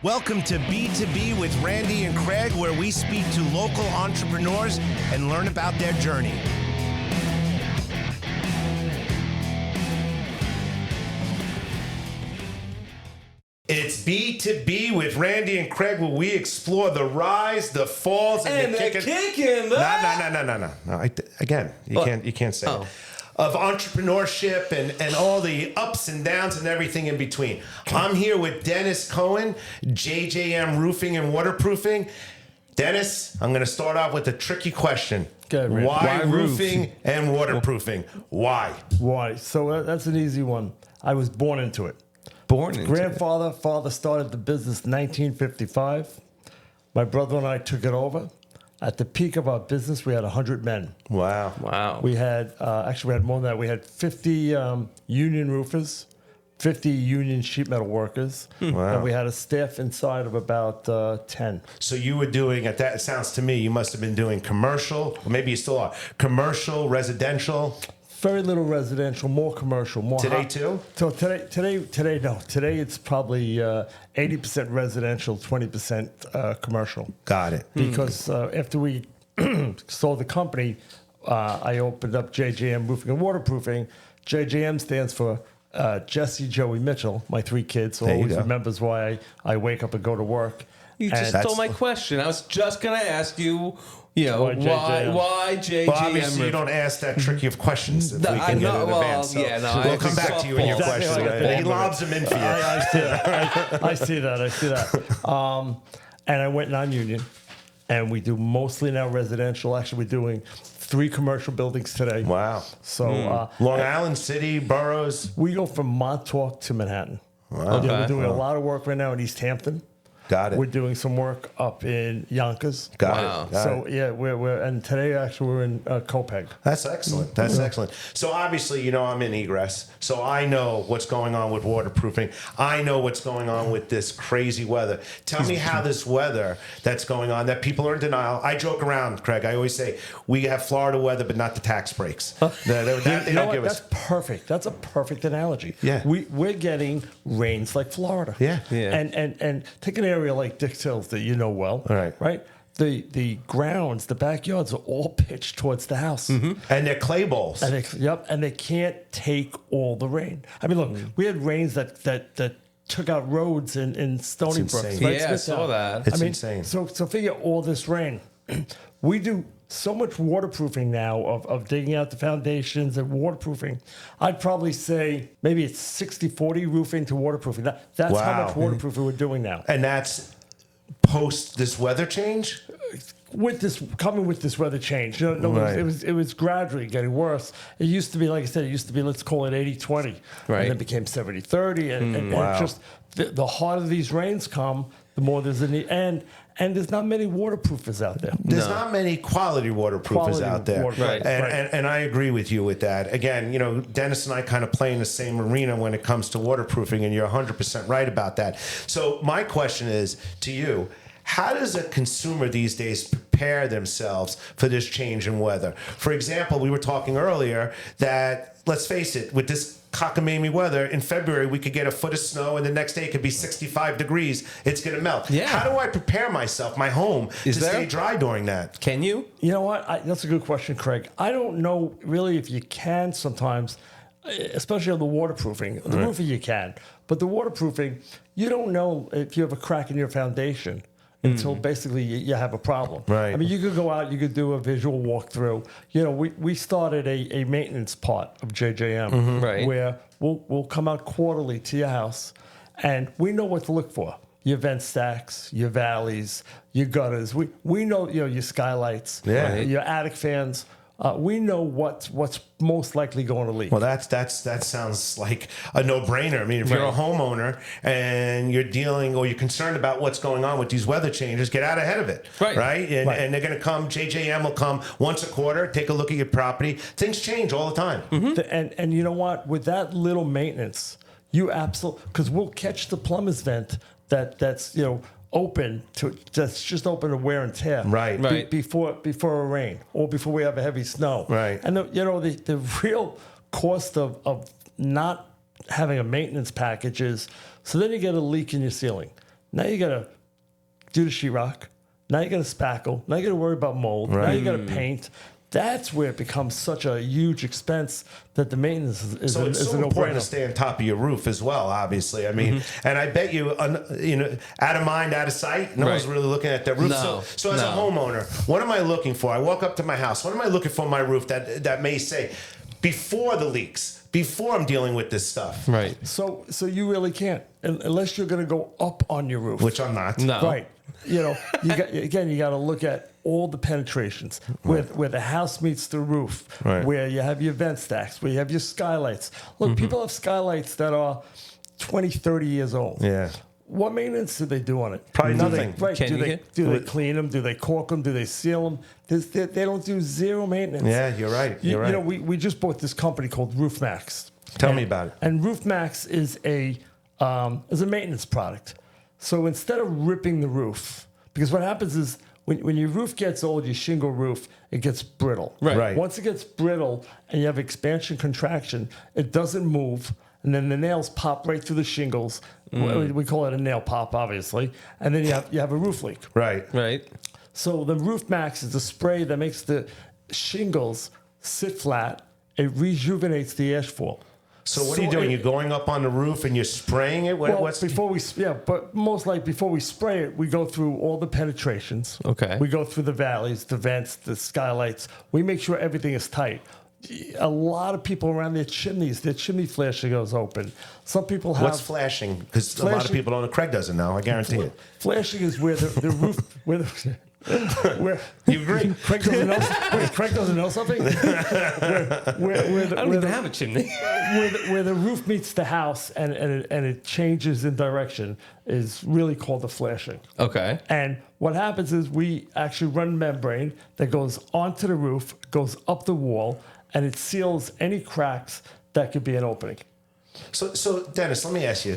Welcome to B2B with Randy and Craig, where we speak to local entrepreneurs and learn about their journey. It's B2B with Randy and Craig, where we explore the rise, the falls, and the kicking. No. Again, you can't say it. Of entrepreneurship and all the ups and downs and everything in between. I'm here with Dennis Cohen, JJM Roofing and Waterproofing. Dennis, I'm going to start off with a tricky question. Good, Why roofing and waterproofing? Why? So that's an easy one. I was born into it. Father started the business in 1955. My brother and I took it over. At the peak of our business, we had 100 men. Wow. We had, we had more than that. We had 50 union roofers, 50 union sheet metal workers, and we had a staff inside of about 10. So you were doing, at that, it sounds to me, you must have been doing commercial, or maybe you still are, commercial, residential. Very little residential, more commercial, more today too. So today, no. Today it's probably 80% residential, 20% commercial. Got it. Because after we sold the company, I opened up JJM Roofing and Waterproofing. JJM stands for Jesse, Joey, Mitchell. My 3 kids. So always remembers why I wake up and go to work. You just stole my question. I was just going to ask you. Why JJM? Well, obviously you don't ask that tricky of questions if we can get in advance. So we'll come back to you in your question. He lobs them in for you. I see that. And I went non-union, and we do mostly now residential. Actually, we're doing 3 commercial buildings today. Wow. So Long Island City, boroughs? We go from Montauk to Manhattan. Wow. Okay. We're doing a lot of work right now in East Hampton. Got it. We're doing some work up in Yonkers. Got it. Yeah, we're and today actually we're in Copeg. That's excellent. That's excellent. So obviously, I'm in egress, so I know what's going on with waterproofing. I know what's going on with this crazy weather. Tell me how this weather that's going on, that people are in denial. I joke around, Craig. I always say we have Florida weather, but not the tax breaks. They don't give us. That's perfect. That's a perfect analogy. Yeah. We're getting rains like Florida. Yeah. And take an area like Dix Hills that you know well. Right. The grounds, the backyards are all pitched towards the house. Mm-hmm. And they're clay bowls. And they can't take all the rain. I mean, look, we had rains that took out roads in Stony Brook. Right? Yeah, I saw that. It's insane. So figure all this rain. We do so much waterproofing now of digging out the foundations and waterproofing. I'd probably say maybe it's 60-40 roofing to waterproofing. That's how much waterproofing we're doing now. And that's post this weather change? With this weather change, it was gradually getting worse. It used to be, like I said, let's call it 80-20, and then it became 70-30, and just the harder these rains come, the more there's a need. And there's not many waterproofers out there. There's not many quality waterproofers out there. And I agree with you with that. Again, Dennis and I kind of play in the same arena when it comes to waterproofing, and you're 100% right about that. So my question is to you, how does a consumer these days prepare themselves for this change in weather? For example, we were talking earlier that, let's face it, with this cockamamie weather, in February we could get a foot of snow, and the next day it could be 65 degrees. It's going to melt. Yeah. How do I prepare myself, my home, to stay dry during that? Can you? You know what? That's a good question, Craig. I don't know really if you can sometimes, especially on the waterproofing. The roofing you can, but the waterproofing, you don't know if you have a crack in your foundation until basically you have a problem. Right. I mean, you could go out, you could do a visual walkthrough. We started a maintenance part of JJM where we'll come out quarterly to your house, and we know what to look for. Your vent stacks, your valleys, your gutters. We know your skylights, your attic fans. We know what's most likely going to leak. Well, that sounds like a no-brainer. I mean, if you're a homeowner and you're dealing or you're concerned about what's going on with these weather changes, get out ahead of it, right? And they're going to come. JJM will come once a quarter, take a look at your property. Things change all the time. Mm-hmm. And you know what? With that little maintenance, you absolutely, because we'll catch the plumber's vent that's open that's just open to wear and tear. Before a rain or before we have a heavy snow. And the real cost of not having a maintenance package is, so then you get a leak in your ceiling. Now you got to do the sheetrock. Now you got to spackle. Now you got to worry about mold. Now you got to paint. That's where it becomes such a huge expense that the maintenance is so it's so important to stay on top of your roof as well, obviously. I mean, and I bet you, out of mind, out of sight, no one's really looking at their roof. So as a homeowner, what am I looking for? I walk up to my house. What am I looking for on my roof that may say, before the leaks, before I'm dealing with this stuff? Right. So you really can't, unless you're going to go up on your roof. Which I'm not. No. Right. You got to look at all the penetrations where the house meets the roof, where you have your vent stacks, where you have your skylights. Look, people have skylights that are 20, 30 years old. Yeah. What maintenance do they do on it? Probably nothing. Right. Do they clean them? Do they caulk them? Do they seal them? They don't do zero maintenance. Yeah, you're right. You're right. We just bought this company called Roof Max. Tell me about it. And Roof Max is a maintenance product. So instead of ripping the roof, because what happens is when your roof gets old, your shingle roof, it gets brittle. Right. Once it gets brittle and you have expansion contraction, it doesn't move, and then the nails pop right through the shingles. We call it a nail pop, obviously, and then you have a roof leak. Right. So the Roof Max is a spray that makes the shingles sit flat. It rejuvenates the ashfall. So what are you doing? You're going up on the roof and you're spraying it? But most likely before we spray it, we go through all the penetrations. Okay. We go through the valleys, the vents, the skylights. We make sure everything is tight. A lot of people around their chimney flashing goes open. Some people have... What's flashing? Because a lot of people don't know. Craig doesn't know, I guarantee it. Flashing is where the roof... Where you agree? Craig doesn't know. Wait, Craig doesn't know something. I don't even have a chimney. Where the roof meets the house and it changes in direction is really called the flashing. Okay. And what happens is we actually run membrane that goes onto the roof, goes up the wall, and it seals any cracks that could be an opening. So Dennis, let me ask you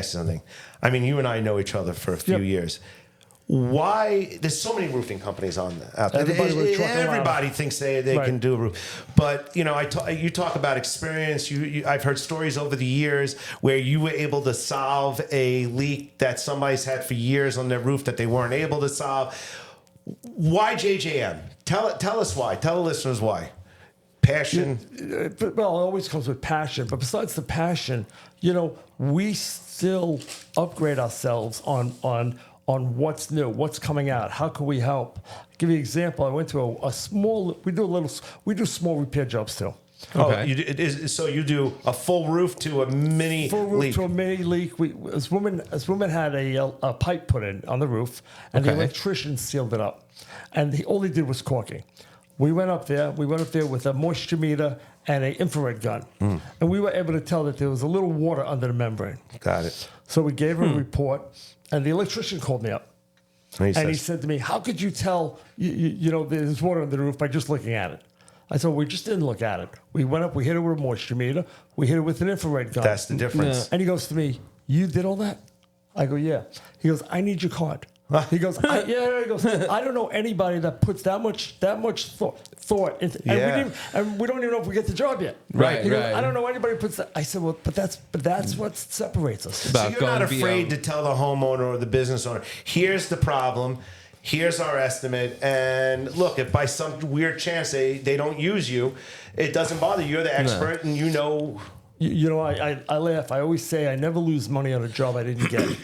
something. I mean, you and I know each other for a few years. Why there's so many roofing companies out there? Everybody thinks they can do a roof, but you talk about experience. I've heard stories over the years where you were able to solve a leak that somebody's had for years on their roof that they weren't able to solve. Why JJM? Tell us why. Tell the listeners why. Passion. Well, it always comes with passion, but besides the passion, we still upgrade ourselves on what's new, what's coming out, how can we help? I'll give you an example. I went to a small. We do small repair jobs too. Okay. So you do a full roof to a mini leak. This woman had a pipe put in on the roof, and the electrician sealed it up, and all he did was caulking. We went up there with a moisture meter and an infrared gun, and we were able to tell that there was a little water under the membrane. Got it. So we gave her a report, and the electrician called me up. And he said to me, how could you tell, there's water under the roof by just looking at it? I said, we just didn't look at it. We went up, we hit it with a moisture meter, we hit it with an infrared gun. That's the difference. Yeah. And he goes to me, you did all that? I go, yeah. He goes, I need your card. He goes, He goes, I don't know anybody that puts that much thought into, and we don't even know if we get the job yet. Right. He goes, I don't know anybody who puts that. I said, well, but that's what separates us. So you're not afraid to tell the homeowner or the business owner, here's the problem, here's our estimate, and look, if by some weird chance they don't use you, it doesn't bother you. You're the expert, and you know. I laugh. I always say I never lose money on a job I didn't get.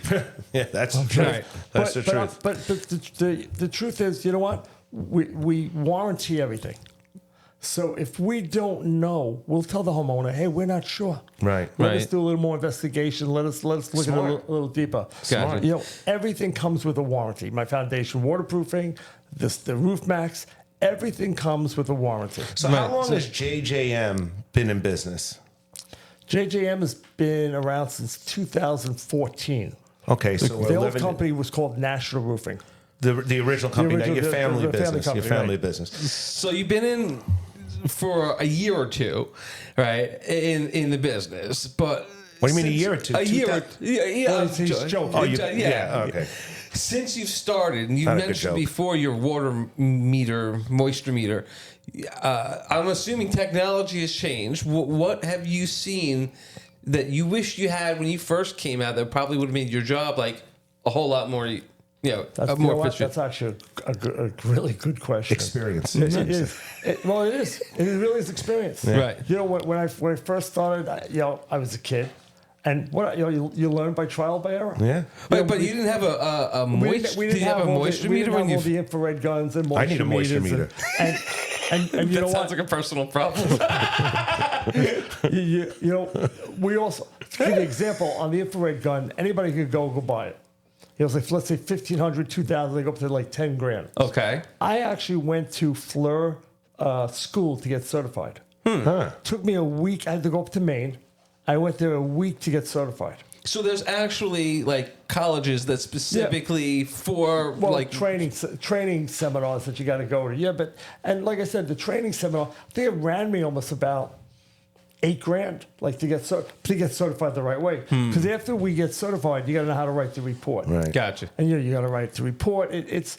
Yeah, that's the truth. Right. That's the truth. But the truth is, you know what? We warranty everything. So if we don't know, we'll tell the homeowner, hey, we're not sure. Right. Let us do a little more investigation. Let us look at it a little deeper. Gotcha. Everything comes with a warranty. My foundation waterproofing, the Roof Max, everything comes with a warranty. So how long has JJM been in business? JJM has been around since 2014. Okay, so the old company was called National Roofing. The original company, your family business, company, your family right. business. So you've been in for a year or two, right, in the business, but what do you mean a year or two? A year, he's joking. Oh, okay. Since you've started, and you mentioned before your water meter, moisture meter, I'm assuming technology has changed. What have you seen that you wish you had when you first came out that probably would have made your job like a whole lot more, more efficient? That's actually a really good question. Experience. It is. It is. It really is experience. Yeah. Right. You know, when I first started, I was a kid. And you learn by trial by error. Yeah. But you didn't have a moisture. Did you have a moisture meter when you? All the infrared guns and moisture I need a moisture meter. And you know what? Sounds like a personal problem. We also, to give you an example, on the infrared gun, anybody could go buy it. It was like, let's say $1,500, $2,000, they go up to like $10,000. Okay. I actually went to FLIR school to get certified. Took me a week. I had to go up to Maine. I went there a week to get certified. So there's actually like colleges that specifically for training seminars that you got to go to. Yeah, and like I said, the training seminar, I think it ran me almost about $8,000, like to get certified the right way. Because after we get certified, you got to know how to write the report. Right. Gotcha. And you got to write the report. And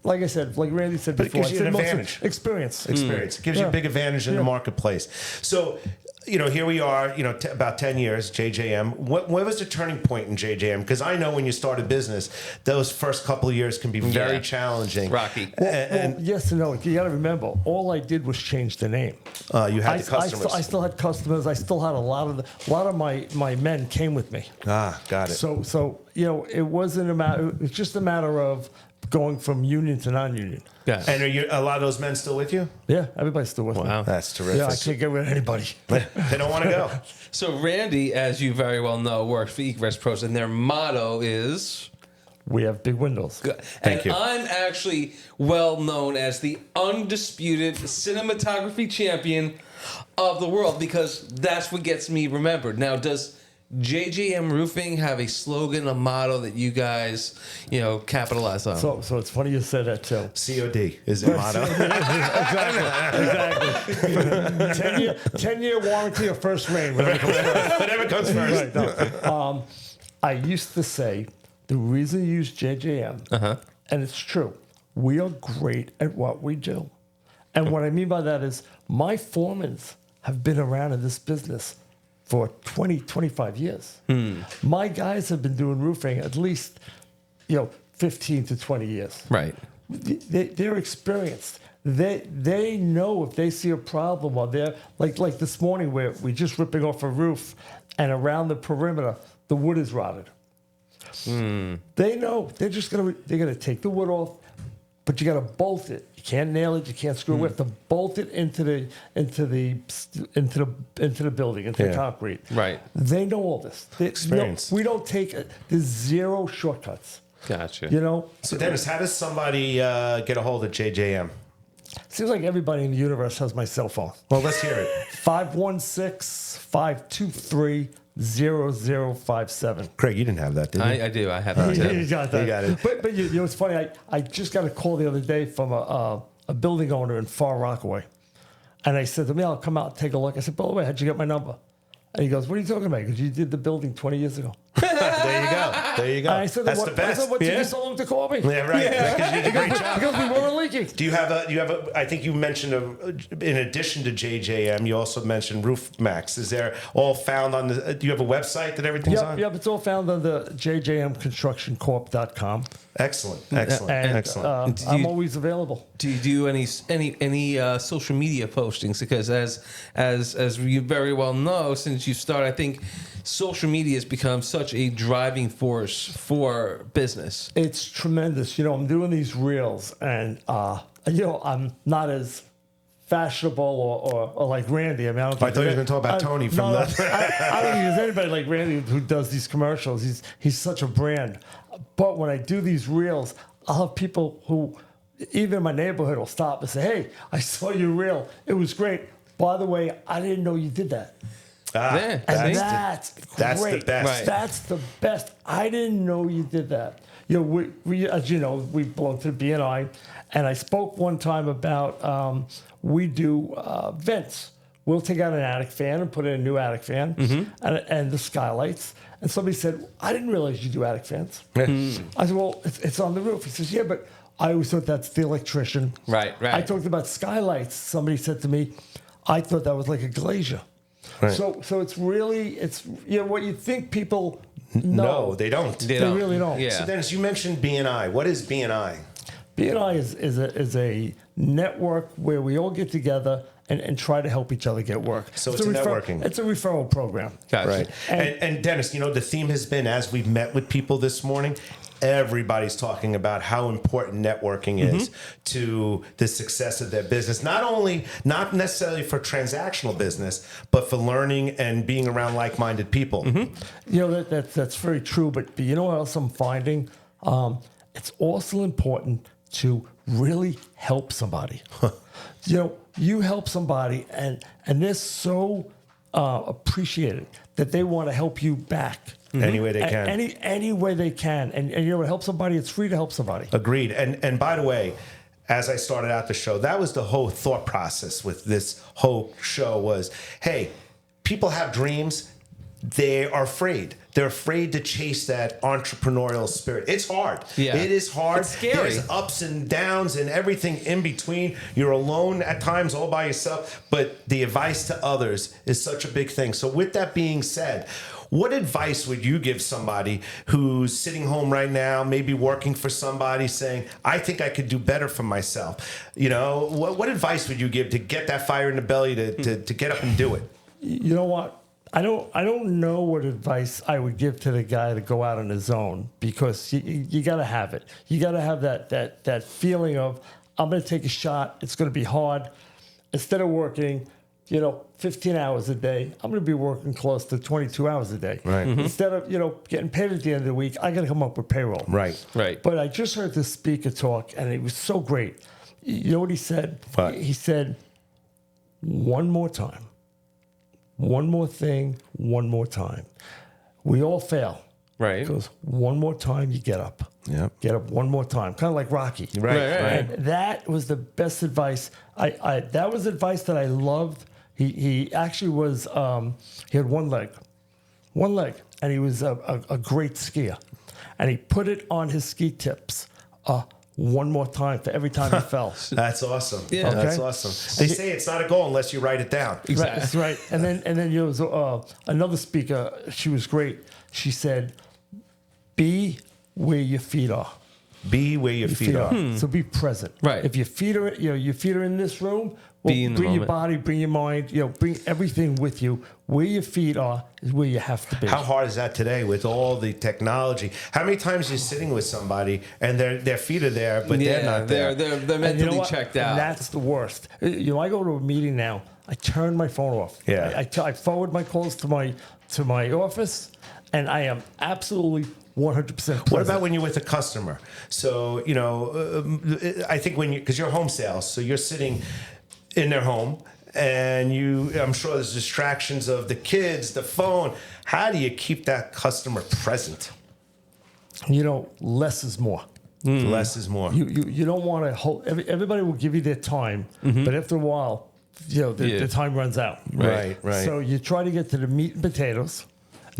like I said, like Randy said before, it gives you an advantage. Experience. It gives you a big advantage in the marketplace. So, here we are, about 10 years, JJM. What was the turning point in JJM? Because I know when you start a business, those first couple of years can be very challenging. Rocky. Well, yes and no. You got to remember, all I did was change the name. You had the customers. I still had customers. I still had a lot of my men came with me. Got it. So it wasn't a matter. It was just a matter of going from union to non-union. Yeah. And are a lot of those men still with you? Yeah, everybody's still with me. Wow. That's terrific. Yeah, I can't get rid of anybody. They don't want to go. So Randy, as you very well know, works for Egress Pros, and their motto is... We have big windows. Thank you. I'm actually well known as the undisputed cinematography champion of the world because that's what gets me remembered. Now, does JJM Roofing have a slogan, a motto that you guys, capitalize on? So it's funny you said that too. COD is the motto. Exactly. 10-year warranty or first rain, whatever comes first. Right, no. I used to say the reason you use JJM, and it's true, we are great at what we do. And what I mean by that is my foremans have been around in this business for 20, 25 years. My guys have been doing roofing at least, 15 to 20 years. Right. They're experienced. They know if they see a problem or they're like this morning where we're just ripping off a roof and around the perimeter, the wood is rotted. They know they're gonna take the wood off, but you gotta bolt it. You can't nail it. You can't screw it. You have to bolt it into the building, into the concrete. Right. They know all this. Experience. We don't take it. There's zero shortcuts. Gotcha. So Dennis, how does somebody get a hold of JJM? Seems like everybody in the universe has my cell phone. Well, let's hear it. 516-523-0057. Craig, you didn't have that, did you? I do. I have that too. You got that. You got it. But it's funny. I just got a call the other day from a building owner in Far Rockaway. And I said to me, I'll come out and take a look. I said, by the way, how'd you get my number? And he goes, what are you talking about? Because you did the building 20 years ago. There you go. And I said, that's the best. I said, what took you so long to call me? Yeah, right. Because you did a great job. Because we weren't leaking. Do you have I think you mentioned, in addition to JJM, you also mentioned Roof Max. Is there all found on do you have a website that everything's on? Yep, it's all found on the jjmconstructioncorp.com. Excellent. I'm always available. Do you do any social media postings? Because as you very well know, since you started, I think social media has become such a driving force for business. It's tremendous. I'm doing these reels, and I'm not as fashionable or like Randy. I mean, I thought you were going to talk about Tony from I don't think there's anybody like Randy who does these commercials. He's such a brand. But when I do these reels, I'll have people who, even in my neighborhood, will stop and say, "Hey, I saw your reel. It was great. By the way, I didn't know you did that." That's great. The best. Right. That's the best. I didn't know you did that. We as you know, we belong to the BNI, and I spoke one time about we do vents. We'll take out an attic fan and put in a new attic fan and the skylights. And somebody said, I didn't realize you do attic fans. I said, well, it's on the roof. He says, yeah, but I always thought that's the electrician. Right. I talked about skylights. Somebody said to me, I thought that was like a glazier. Right. So it's really, what you think people No, they don't. They really don't. Yeah. So Dennis, you mentioned BNI. What is BNI? BNI is a network where we all get together and try to help each other get work. So it's a networking. It's a referral program. Gotcha. Right. And Dennis, you know, the theme has been, as we've met with people this morning, everybody's talking about how important networking is to the success of their business. Not necessarily for transactional business, but for learning and being around like-minded people. You know, that's very true. But you know what else I'm finding? It's also important to really help somebody. You know, you help somebody, and they're so appreciated that they want to help you back. Any way they can. Any way they can. And you know, help somebody, it's free to help somebody. Agreed. And by the way, as I started out the show, that was the whole thought process with this whole show was, hey, people have dreams. They are afraid. They're afraid to chase that entrepreneurial spirit. It's hard. Yeah. It is hard. It's scary. There's ups and downs and everything in between. You're alone at times, all by yourself. But the advice to others is such a big thing. So with that being said, what advice would you give somebody who's sitting home right now, maybe working for somebody, saying, I think I could do better for myself? You know, what advice would you give to get that fire in the belly to get up and do it? You know what? I don't know what advice I would give to the guy to go out on his own, because you got to have it. You got to have that feeling of, I'm going to take a shot. It's going to be hard. Instead of working, 15 hours a day, I'm going to be working close to 22 hours a day. Right. Instead of, getting paid at the end of the week, I got to come up with payroll. Right. Right. But I just heard this speaker talk, and it was so great. You know what he said? What? He said, one more time. One more thing, one more time. We all fail. Right. He goes, one more time, you get up. Yep. Get up one more time. Kind of like Rocky. Right. And that was the best advice. That was advice that I loved. He actually was, he had one leg, and he was a great skier. And he put it on his ski tips one more time for every time he fell. That's awesome. Yeah. Okay. That's awesome. They say it's not a goal unless you write it down. Right, that's right. And then there was another speaker. She was great. She said, "Be where your feet are. Be where your feet are." So be present. Right. If your feet are, your feet are in this room. Well, Be in the bring your moment. body, bring your mind. Bring everything with you. Where your feet are is where you have to be. How hard is that today with all the technology? How many times you're sitting with somebody and their feet are there, but they're not there? They're And you know mentally what? checked And out. that's the worst. I go to a meeting now. I turn my phone off. Yeah. I forward my calls to my office, and I am absolutely 100% present. What about when you're with a customer? So, I think because you're home sales, so you're sitting in their home, and I'm sure there's distractions of the kids, the phone. How do you keep that customer present? Less is more. Less is more. You don't want to hold. Everybody will give you their time, but after a while, the time runs out. Right. So you try to get to the meat and potatoes.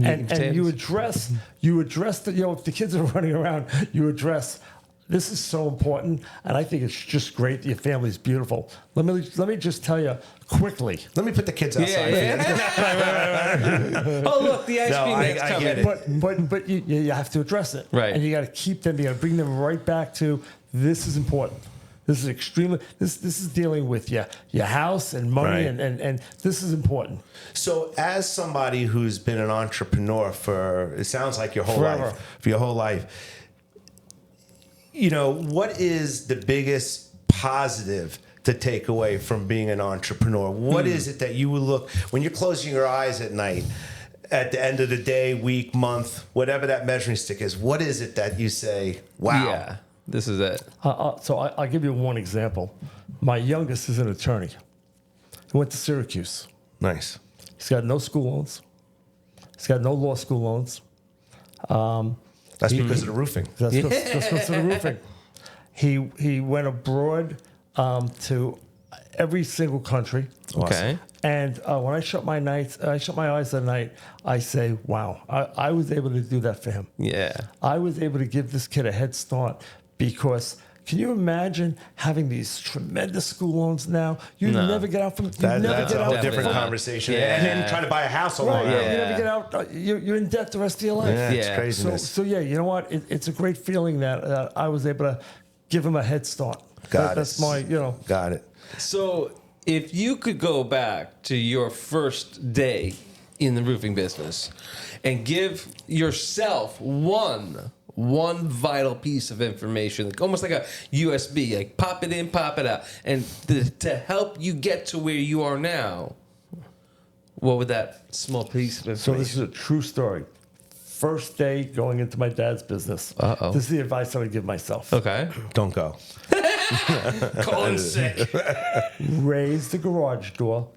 And you address if the kids are running around, you address, this is so important, and I think it's just great that your family is beautiful. Let me just tell you quickly. Let me put the kids outside. Oh, look, the ice cream man's I coming. get it. But you have to address it, Right. And you got to keep them. You got to bring them right back to, this is important. This is extremely. This is dealing with your house and money, Right. and this is important. So, as somebody who's been an entrepreneur for, it sounds like your whole Forever. life, for your whole life, what is the biggest positive to take away from being an entrepreneur? What is it that you would look, when you're closing your eyes at night, at the end of the day, week, month, whatever that measuring stick is, what is it that you say, wow? Yeah, this is it. So I'll give you one example. My youngest is an attorney. He went to Syracuse. Nice. He's got no school loans. He's got no law school loans. That's because of the roofing. That's because of the roofing. He went abroad to every single country. Okay. And when I shut my eyes at night, I say, wow, I was able to do that for him. Yeah. I was able to give this kid a head start because Can you imagine having these tremendous school loans now? You never get out from. That's a whole different conversation. Yeah. And then trying to buy a house alone. Right, Yeah. you never get out. You're in debt the rest of your life. Yeah, it's Yeah. craziness. So yeah, you know what? It's a great feeling that I was able to give him a head start. That's my, Got it. So, if you could go back to your first day in the roofing business and give yourself one vital piece of information, like almost like a USB, like pop it in, pop it out, and to help you get to where you are now, what would that small piece of So information? this is a true story. First day going into my dad's business. Uh-oh. This is the advice I would give myself. Okay. Don't go. Cohen's sick. Raise the garage door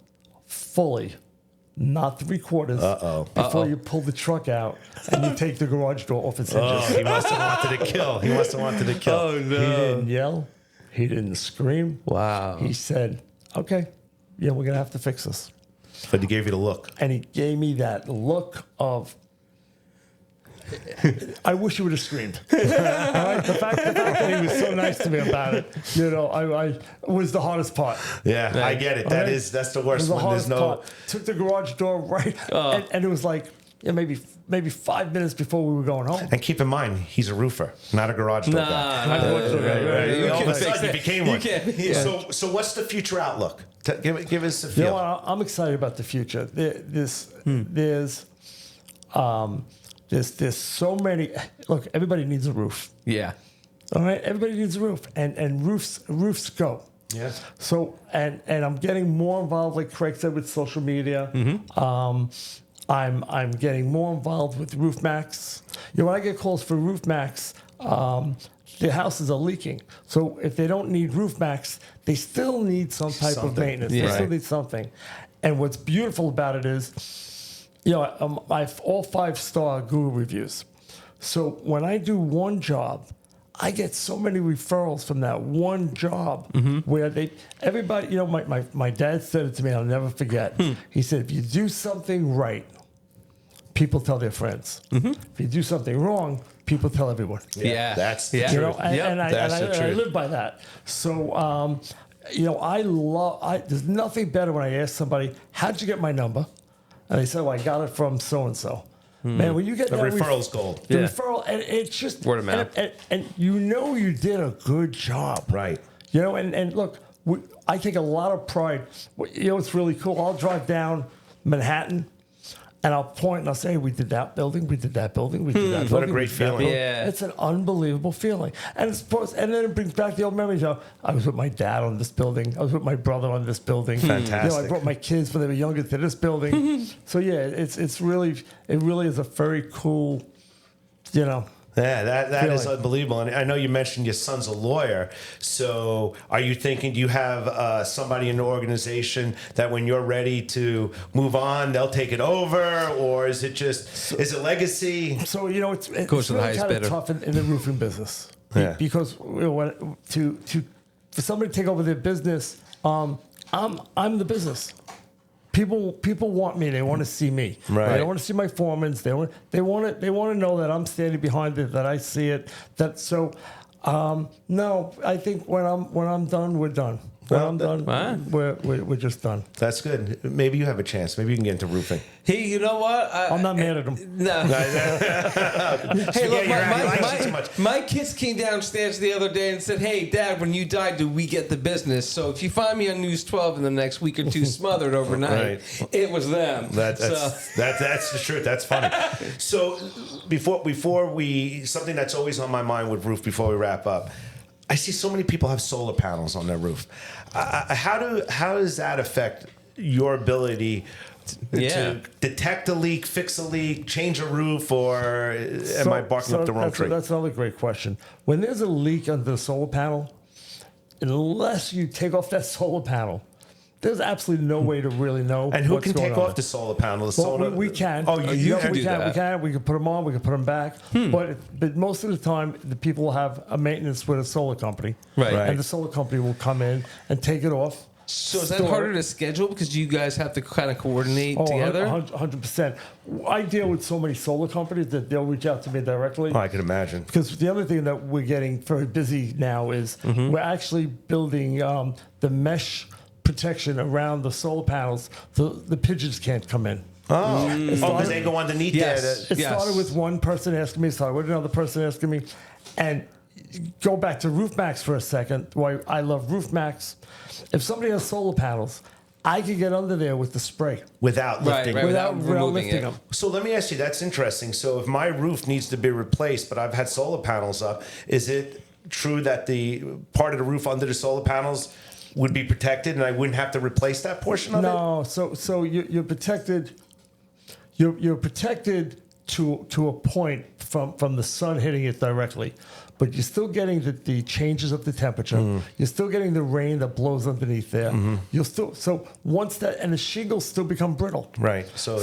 fully, not 3/4. Before you pull the truck out and you take the garage door off its hinges. Oh, he must have wanted to kill. He must have wanted to kill. Oh, He no. didn't yell. He didn't scream. Wow. He said, okay, yeah, we're going to have to fix this. But he gave you the look. And he gave me that look of, I wish he would have screamed. All right? The fact that he was so nice to me about it, I was the hardest part. Yeah, I get it. Okay. That's the It was worst the when there's hardest no. part. Took the garage door right, and it was like maybe 5 minutes before we were going home. And keep in mind, he's a roofer, not a garage door guy. Nah, Right. You All of can a fix sudden, it. he became You one. can't- yeah. So what's the future outlook? Give us a You feel. know what? I'm excited about the future. There's so many. Look, everybody needs a roof. Yeah. All right, everybody needs a roof, and roofs go. Yeah. So and I'm getting more involved, like Craig said, with social media. I'm getting more involved with Roof Max. When I get calls for Roof Max, the houses are leaking. So if they don't need Roof Max, they still need some type of Something. maintenance. Yeah. They still Right. need something. And what's beautiful about it is, I have all 5-star Google reviews. So when I do one job, I get so many referrals from that one job where everybody, my dad said it to me, I'll never forget. He said, if you do something right, people tell their friends. If you do something wrong, people tell everyone. Yeah. That's the Yeah. truth. And That's the I truth. live by that. So, there's nothing better when I ask somebody, how'd you get my number? And they say, well, I got it from so-and-so. Man, when you get The that referral's gold. the Yeah. referral, and it's just Word of mouth. and you did a good job, Right. And look, I take a lot of pride. It's really cool. I'll drive down Manhattan, and I'll point and I'll say, we did that building, we did that building, we did that building. What a great we did that feeling. building." Yeah. It's an unbelievable feeling, and and then it brings back the old memories. I was with my dad on this building. I was with my brother on this building. Fantastic. I brought my kids when they were younger to this building. So yeah, it really is a very cool, Yeah, that is Feeling. unbelievable. And I know you mentioned your son's a lawyer. So are you thinking, do you have somebody in the organization that when you're ready to move on, they'll take it over? Or is it legacy? So it's Goes to the really highest kind of bidder. tough in the roofing business Yeah. because for somebody to take over their business, I'm the business. People want me. They want to see me. Right. They want to see my foremans. They want to know that I'm standing behind it. That I see it. No, I think when I'm done, we're done. When I'm done, Wow. we're just done. That's good. Maybe you have a chance. Maybe you can get into roofing. Hey, you know what? I'm not mad at them. No. Hey, look, Yeah, you like it too much. my kids came downstairs the other day and said, "Hey, Dad, when you died, do we get the business?" So if you find me on News 12 in the next week or two, smothered overnight, it was them. That's the truth. That's funny. So before we something that's always on my mind with roof before we wrap up. I see so many people have solar panels on their roof. How does that affect your ability to detect a leak, fix a leak, change a roof, or am I barking up the wrong tree? That's another great question. When there's a leak under the solar panel, unless you take off that solar panel, there's absolutely no way to really know. And who what's can going take on. off the solar panel? Well, solar, we can. Oh, you can we do can. that. We can. We can put them on. We can put them back. But most of the time, the people will have a maintenance with a solar company, Right. And the solar company will come in and take it off. So is that harder to schedule because you guys have to kind of coordinate together? 100%. I deal with so many solar companies that they'll reach out to me directly. Oh, I can imagine. Because the other thing that we're getting very busy now is we're actually building the mesh protection around the solar panels so the pigeons can't come in. Because they go underneath there. It started with one person asking me, started with another person asking me, and go back to Roof Max for a second. Why I love Roof Max. If somebody has solar panels, I can get under there with the spray without lifting, without lifting them. So let me ask you, that's interesting. So if my roof needs to be replaced, but I've had solar panels up, is it true that the part of the roof under the solar panels would be protected, and I wouldn't have to replace that portion of it? No, so you're protected. You're protected to a point from the sun hitting it directly, but you're still getting the changes of the temperature. You're still getting the rain that blows underneath there. You'll still once that, and the shingles still become brittle. Right. So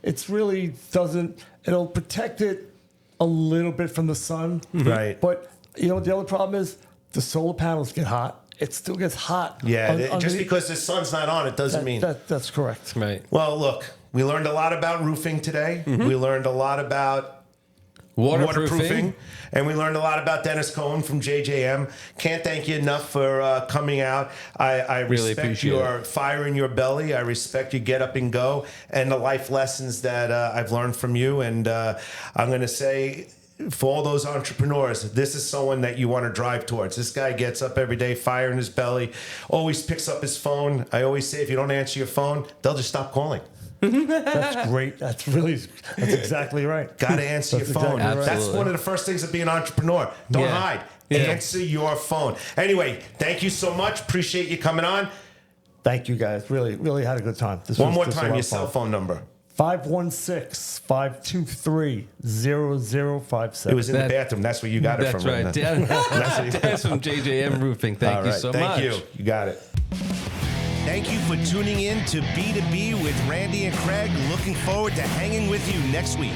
it's really doesn't. It'll protect it a little bit from the sun. Right. But the other problem is the solar panels get hot. It still gets hot. Yeah, just because the sun's not on, it doesn't mean. That's correct. Right. Well, look, we learned a lot about roofing today. We learned a lot about waterproofing. And we learned a lot about Dennis Cohen from JJM. Can't thank you enough for coming out. I Really respect appreciate your fire in your belly. I respect your get up and go and the life lessons that I've learned from you. And I'm going to say, for all those entrepreneurs, this is someone that you want to drive towards. This guy gets up every day, fire in his belly, always picks up his phone. I always say, if you don't answer your phone, they'll just stop calling. That's great. That's exactly right. Got to answer your phone. Exactly right. That's one of the first things of being an entrepreneur. Don't hide. Answer your phone. Anyway, thank you so much. Appreciate you coming on. Thank you, guys. Really, really had a good time. One more time, your cell phone number. 516-523-0057. It was in the bathroom. That's where you got it from. That's right. That's from JJM Roofing. Thank you so much. Thank you. You got it. Thank you for tuning in to B2B with Randy and Craig. Looking forward to hanging with you next week.